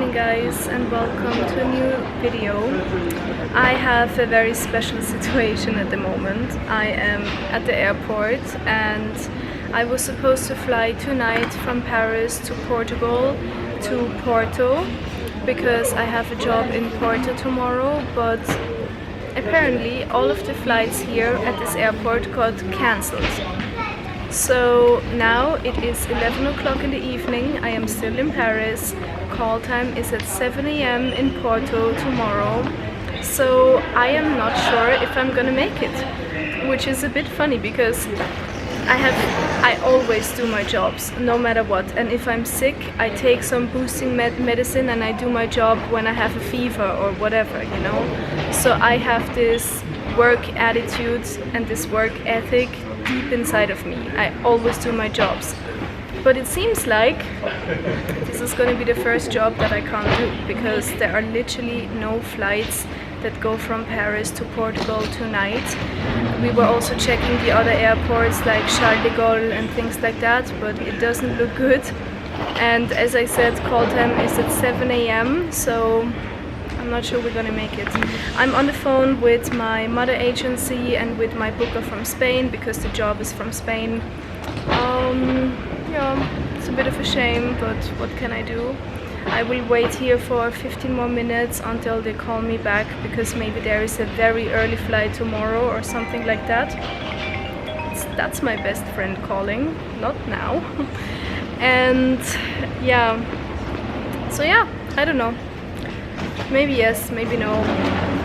evening guys, and welcome to a new video. I have a very special situation at the moment. I am at the airport and I was supposed to fly tonight from Paris to Portugal to Porto because I have a job in Porto tomorrow, but apparently all of the flights here at this airport got cancelled. So now it is 11 o'clock in the evening. I am still in Paris. Call time is at 7 a.m. in Porto tomorrow. So I am not sure if I'm gonna make it, which is a bit funny because I always do my jobs no matter what, and if I'm sick I take some boosting medicine and I do my job when I have a fever or whatever, you know. So I have this work attitude and this work ethic deep inside of me. I always do my jobs, but it seems like this is going to be the first job that I can't do because there are literally no flights that go from Paris to Portugal tonight. We were also checking the other airports like Charles de Gaulle and things like that, but it doesn't look good. And as I said, call time is at 7 a.m. so I'm not sure we're gonna make it. I'm on the phone with my mother agency and with my booker from Spain because the job is from Spain. Yeah, it's a bit of a shame, but what can I do? I will wait here for 15 more minutes until they call me back because maybe there is a very early flight tomorrow or something like that. That's my best friend calling, not now. And yeah, so yeah, I don't know. Maybe yes, maybe no.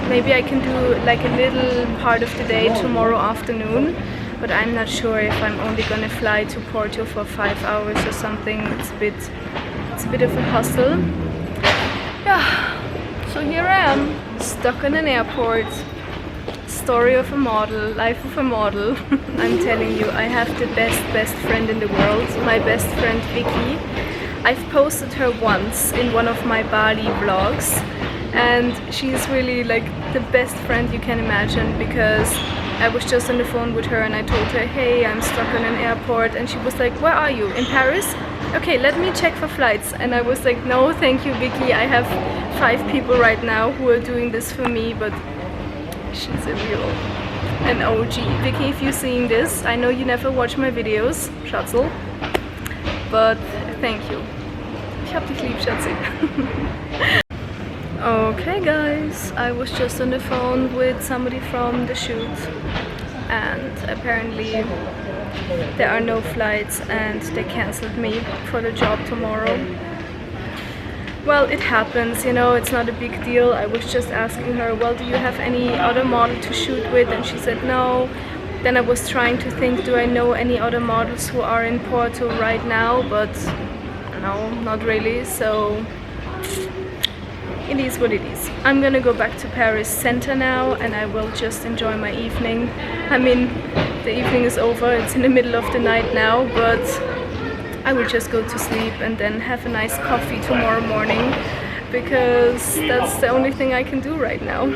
Maybe I can do like a little part of the day tomorrow afternoon, but I'm not sure if I'm only gonna fly to Porto for 5 hours or something. It's a bit of a hustle. Yeah, so here I am, stuck in an airport. Story of a model, life of a model. I'm telling you, I have the best friend in the world, my best friend Vicky. I've posted her once in one of my Bali vlogs, and she's really like the best friend you can imagine because I was just on the phone with her and I told her, hey, I'm stuck in an airport, and she was like, where are you? In Paris? Okay, let me check for flights. And I was like, no thank you Vicky, I have 5 people right now who are doing this for me. But she's an OG. Vicky, if you're seeing this, I know you never watch my videos, Schatzel, but thank you. Ich hab dich lieb, Schatzi. Okay guys, I was just on the phone with somebody from the shoot and apparently there are no flights and they cancelled me for the job tomorrow. Well, it happens, you know, it's not a big deal. I was just asking her, well, do you have any other model to shoot with? And she said no. Then I was trying to think, do I know any other models who are in Porto right now? But no, not really. So it is what it is. I'm gonna go back to Paris Center now and I will just enjoy my evening. I mean, the evening is over, it's in the middle of the night now, but I will just go to sleep and then have a nice coffee tomorrow morning because that's the only thing I can do right now.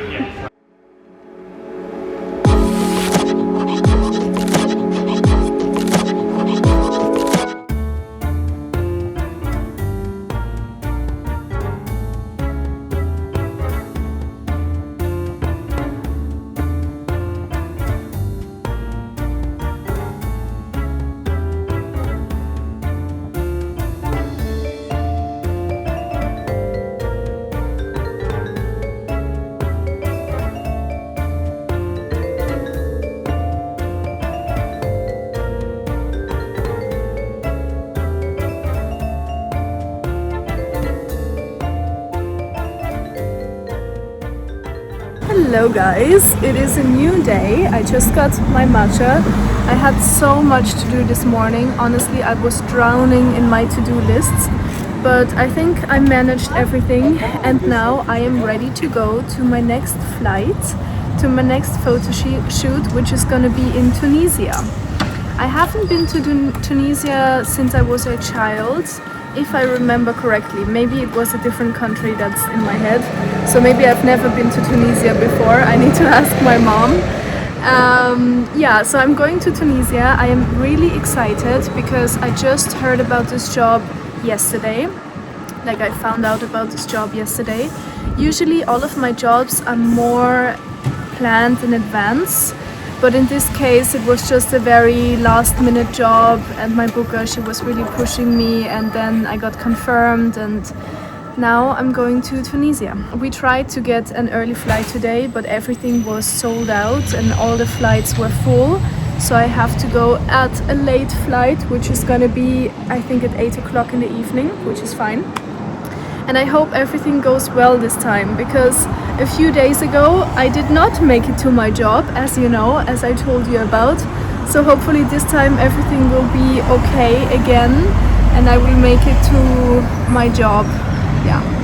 Hello guys, it is a new day. I just got my matcha. I had so much to do this morning. Honestly, I was drowning in my to-do lists, but I think I managed everything and now I am ready to go to my next flight, to my next photo shoot, which is gonna be in Tunisia. I haven't been to Tunisia since I was a child, if I remember correctly. Maybe it was a different country that's in my head. So maybe I've never been to Tunisia before. I need to ask my mom. Yeah, so I'm going to Tunisia. I am really excited because I just heard about this job yesterday. Like, I found out about this job yesterday. Usually all of my jobs are more planned in advance, but in this case it was just a very last minute job, and my booker, she was really pushing me, and then I got confirmed, and now I'm going to Tunisia. We tried to get an early flight today, but everything was sold out and all the flights were full. So I have to go at a late flight, which is gonna be, I think, at 8 o'clock in the evening, which is fine. And I hope everything goes well this time, because a few days ago I did not make it to my job, as you know, as I told you about. So hopefully this time everything will be okay again and I will make it to my job. Yeah.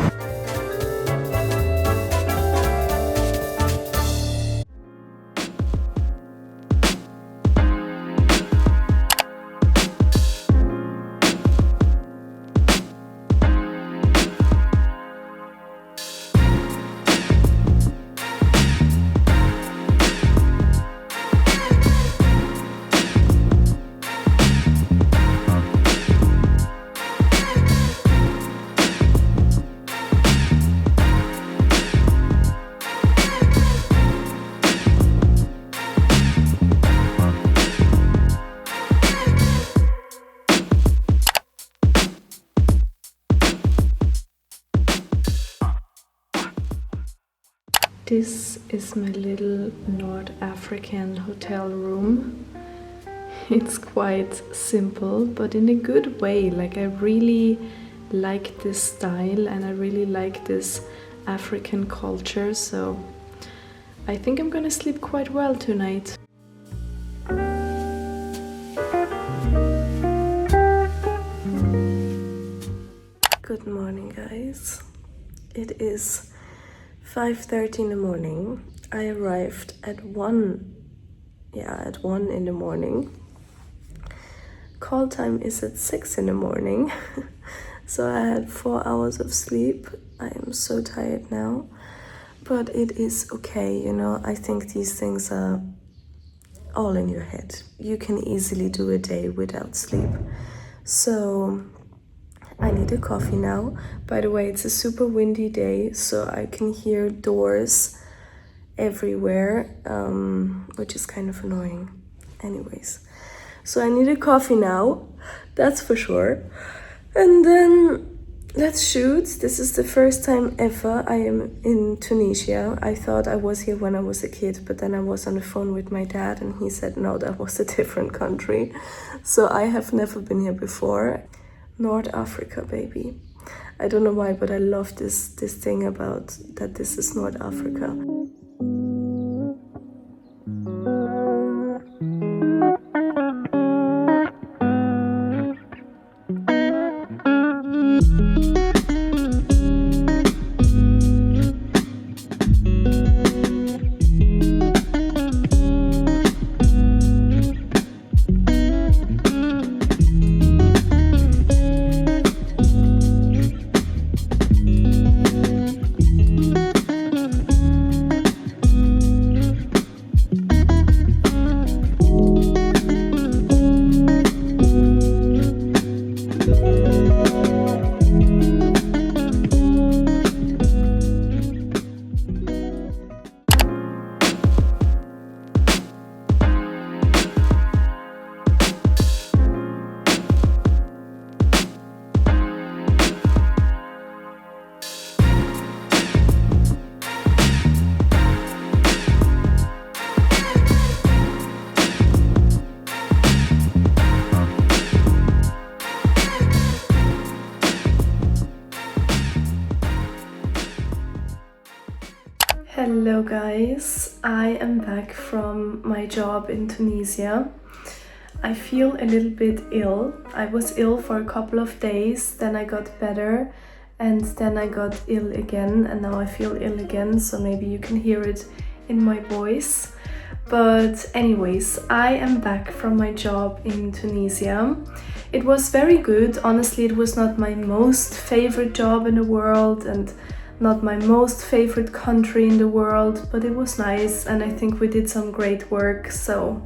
This is my little North African hotel room. It's quite simple, but in a good way. Like, I really like this style and I really like this African culture, so I think I'm gonna sleep quite well tonight. Good morning, guys. It is 5:30 in the morning. I arrived at 1 in the morning. Call time is at 6 in the morning. So I had 4 hours of sleep. I am so tired now, but it is okay, you know. I think these things are all in your head. You can easily do a day without sleep. So I need a coffee now. By the way, it's a super windy day, so I can hear doors everywhere, which is kind of annoying. Anyways, so I need a coffee now, that's for sure. And then let's shoot. This is the first time ever I am in Tunisia. I thought I was here when I was a kid, but then I was on the phone with my dad and he said no, that was a different country. So I have never been here before. North Africa, baby. I don't know why, but I love this thing about that this is North Africa. Hello guys, I am back from my job in Tunisia. I feel a little bit ill. I was ill for a couple of days, then I got better, and then I got ill again, and now I feel ill again, so maybe you can hear it in my voice. But anyways, I am back from my job in Tunisia. It was very good. Honestly, it was not my most favorite job in the world and not my most favorite country in the world, but it was nice and I think we did some great work, so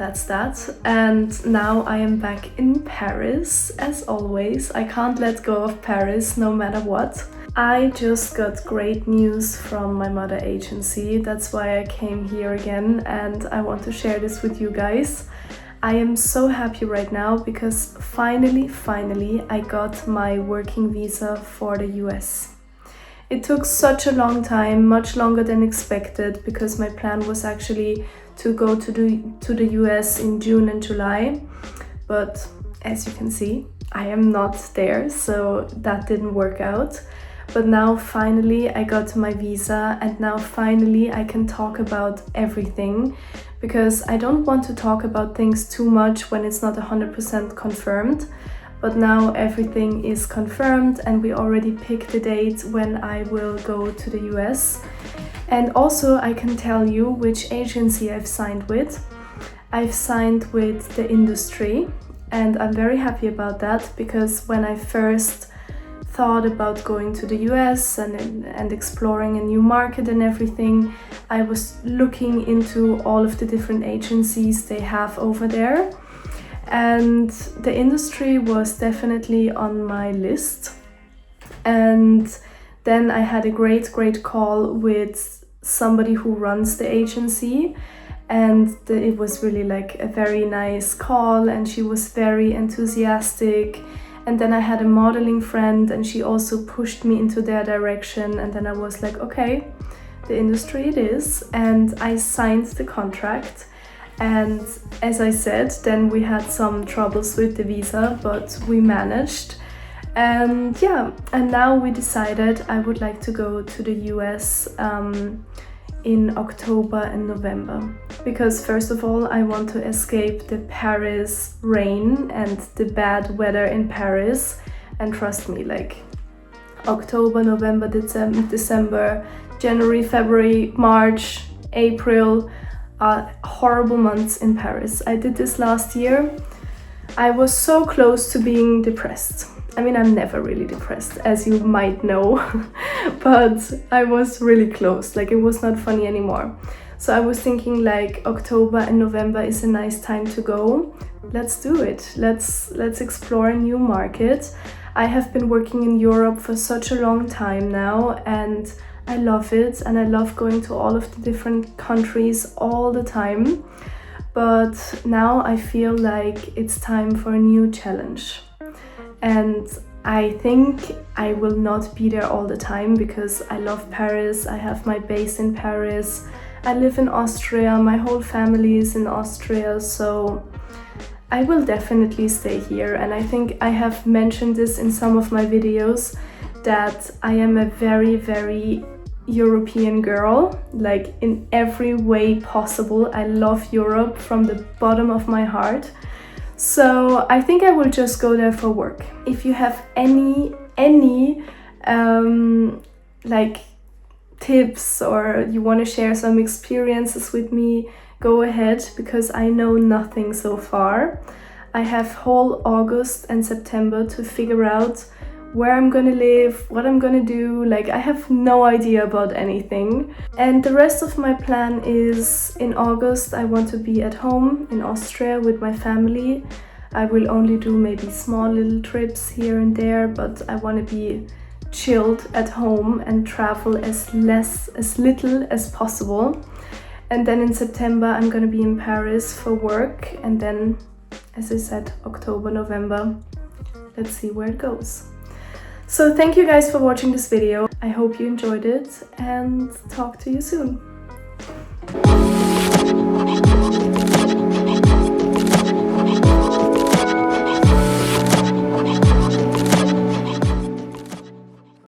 that's that. And now I am back in Paris, as always. I can't let go of Paris no matter what. I just got great news from my mother agency. That's why I came here again, and I want to share this with you guys. I am so happy right now because finally I got my working visa for the US. It took such a long time, much longer than expected, because my plan was actually to go to the US in June and July. But as you can see, I am not there, so that didn't work out. But now finally I got my visa, and now finally I can talk about everything, because I don't want to talk about things too much when it's not 100% confirmed. But now everything is confirmed, and we already picked the date when I will go to the US. And also I can tell you which agency I've signed with. I've signed with the industry, and I'm very happy about that, because when I first thought about going to the US and exploring a new market and everything, I was looking into all of the different agencies they have over there. And the industry was definitely on my list. And then I had a great call with somebody who runs the agency, and it was really like a very nice call, and she was very enthusiastic. And then I had a modeling friend, and she also pushed me into their direction, and then I was like, okay, the industry it is. And I signed the contract. And as I said, then we had some troubles with the visa, but we managed. And yeah, and now we decided I would like to go to the US in October and November. Because first of all, I want to escape the Paris rain and the bad weather in Paris. And trust me, like October, November, December, January, February, March, April are horrible months in Paris. I did this last year. I was so close to being depressed. I mean, I'm never really depressed, as you might know, but I was really close. Like, it was not funny anymore. So I was thinking like October and November is a nice time to go. Let's do it. Let's explore a new market. I have been working in Europe for such a long time now, and I love it, and I love going to all of the different countries all the time. But now I feel like it's time for a new challenge. And I think I will not be there all the time, because I love Paris. I have my base in Paris. I live in Austria. My whole family is in Austria, so I will definitely stay here. And I think I have mentioned this in some of my videos, that I am a very European girl, like in every way possible. I love Europe from the bottom of my heart. So I think I will just go there for work. If you have any like tips, or you want to share some experiences with me, go ahead, because I know nothing so far. I have whole August and September to figure out where I'm gonna live, what I'm gonna do. Like, I have no idea about anything. And the rest of my plan is, in August I want to be at home in Austria with my family. I will only do maybe small little trips here and there, but I want to be chilled at home and travel as little as possible. And then in September I'm gonna be in Paris for work, and then, as I said, October, November, let's see where it goes. So thank you guys for watching this video. I hope you enjoyed it, and talk to you soon.